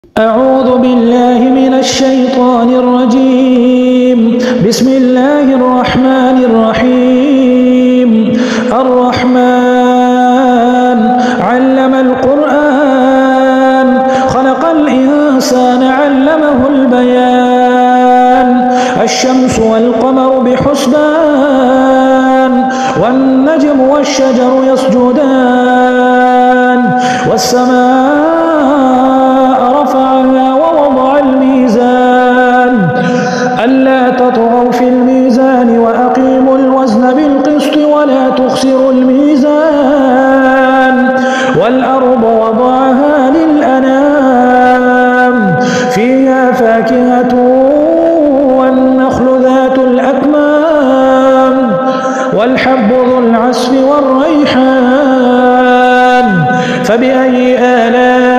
أعوذ بالله من الشيطان الرجيم. بسم الله الرحمن الرحيم. الرحمن علم القرآن خلق الإنسان علمه البيان. الشمس والقمر بحسبان والنجم والشجر يسجدان والسماء رفعها ووضع الميزان ألا تطغوا في الميزان وأقيموا الوزن بالقسط ولا تخسروا الميزان والأرض وضعها للأنام فيها فاكهة والنخل ذات الأكمام والحب ذو العصف والريحان فبأي آلاء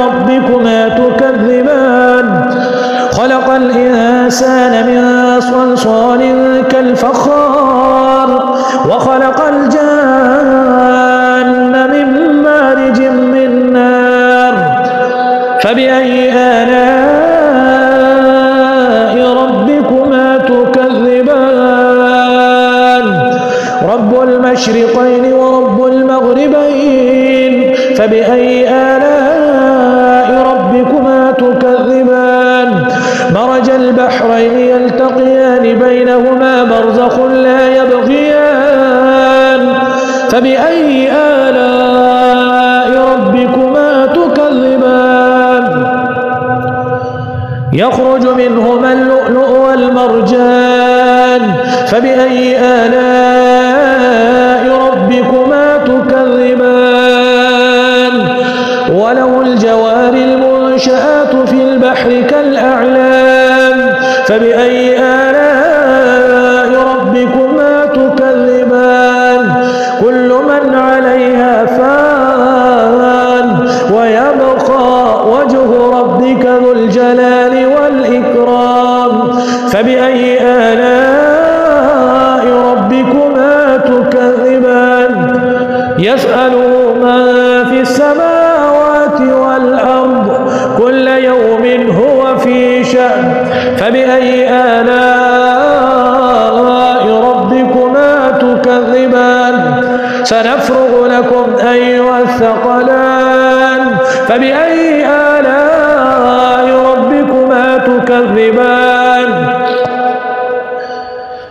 ربكما تكذبان. خلق الإنسان من صلصال كالفخار وخلق الجان من مارج من نار فبأي آلاء ربكما تكذبان. رب المشرقين ورب المغربين فبأي آلاء ربكما تكذبان. مرج البحرين يلتقيان بينهما برزخ لا يبغيان فبأي آلاء ربكما تكذبان. يخرج منهما اللؤلؤ والمرجان فبأي آلاء ربكما تكذبان. وله الجوار المنشآت في البحر كالأعلام فبأي آلاء ربكما تكذبان. كل من عليها فان ويبقى وجه ربك ذو الجلال والإكرام فبأي آلاء ربكما تكذبان. يسأله من في السماوات والأرض كل يوم هو في شأن فبأي آلاء ربكما تكذبان. سنفرغ لكم أيها الثقلان فبأي آلاء ربكما تكذبان.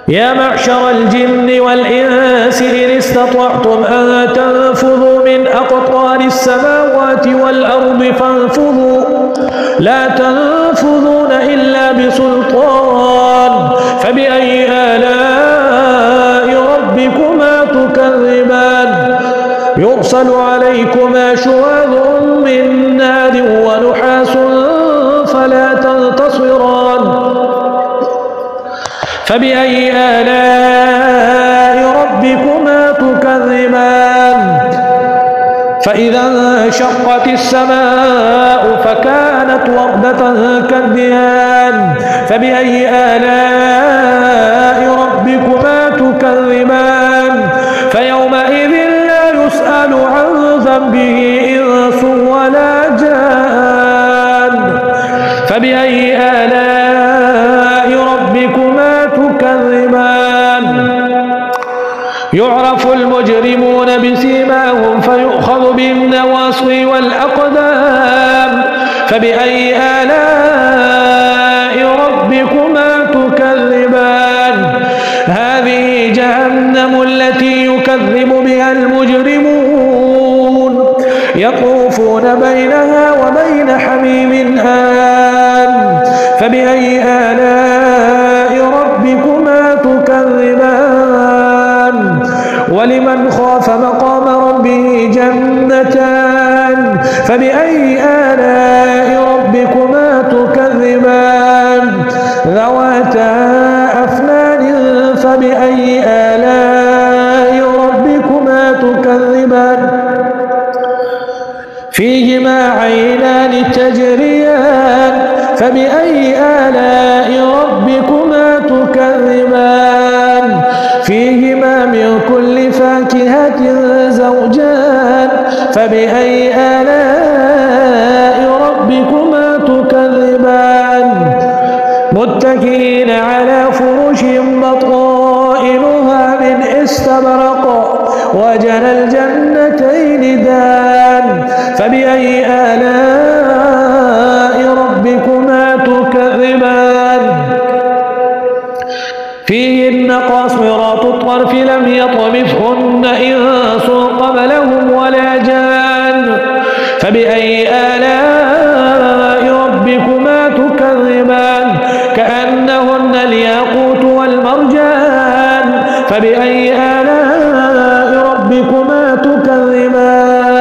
يا معشر الجن والإنس إن استطعتم أن تنفذوا من أقطار السماوات والأرض فانفذوا لا تنفذون إلا بسلطان فبأي آلاء ربكما تكذبان. يرسل عليكما شواظ من نار ونحاس فلا تنتصران فبأي آلاء ربكما تكذبان. فإذا انشقت السماء فكانت وردة كالدهان فبأي آلاء ربكما تكذبان. فيومئذ لا يسأل عن ذنبه إنس ولا جان فبأي آلاء ربكما تكذبان. يعرف المجرمون بسيماهم فيؤخذ بالنواصي والأقدام فبأي آلاء ربكما تكذبان. هذه جهنم التي يكذب بها المجرمون يطوفون بينها وبين حميم آن فبأي آلاء ربكما تكذبان. ولمن خاف مقام ربه جنتان فبأي آلاء ربكما تكذبان. ذواتا أفنان فبأي آلاء ربكما تكذبان. فيهما عينان تجريان فبأي آلاء ربكما تكذبان. فيهما من كل فاكهة زوجان فبأي آلاء متكئين على فرش بطائنها من استبرق وجنى الجنتين دان فبأي آلاء ربكما تكذبان فيهن قاصرات الطرف لم يطمثهن إنس قبلهم ولا جان فبأي آلاء ربكما تكذبان كأنهن الياقوت والمرجان فبأي آلاء ربكما تكذبان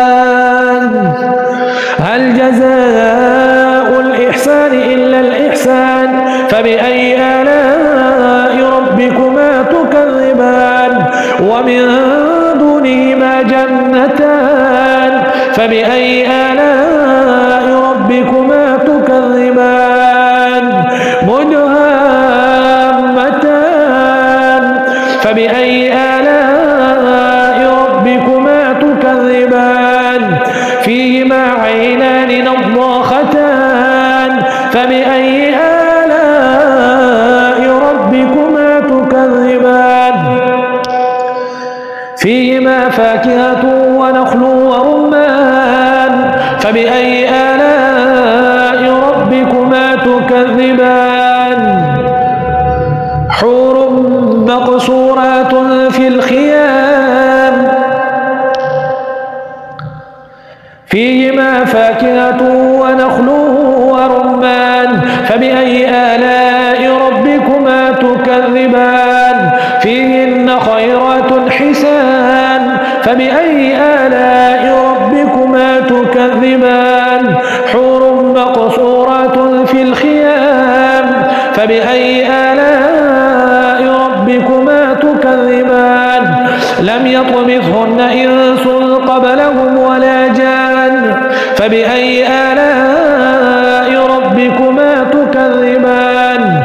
هل جزاء الإحسان إلا الإحسان فبأي آلاء ربكما تكذبان ومن دونهما جنتان فبأي آلاء ربكما تكذبان مدهامتان فبأي آلاء ربكما تكذبان فيهما عينان نضاختان فبأي آلاء ربكما تكذبان فيهما فاكهة ونخل ورمان فبأي آلاء ربكما تكذبان حور مقصورات في الخيام فيهما فاكهة ونخل ورمان فبأي آلاء ربكما تكذبان فيهن خيرات حسان فبأي آلاء ربكما تكذبان حور مقصورات في الخيام فبأي آلاء ربكما تكذبان لم يطمثهن إنس قبلهم ولا جان فبأي آلاء ربكما تكذبان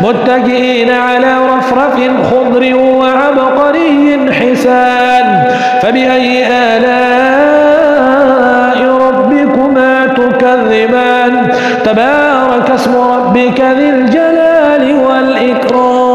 متكئين على رفرف خضر وعبقري حسان فبأي آلاء ربكما تكذبان تبارك اسم ربك ذي الجلال والإكرام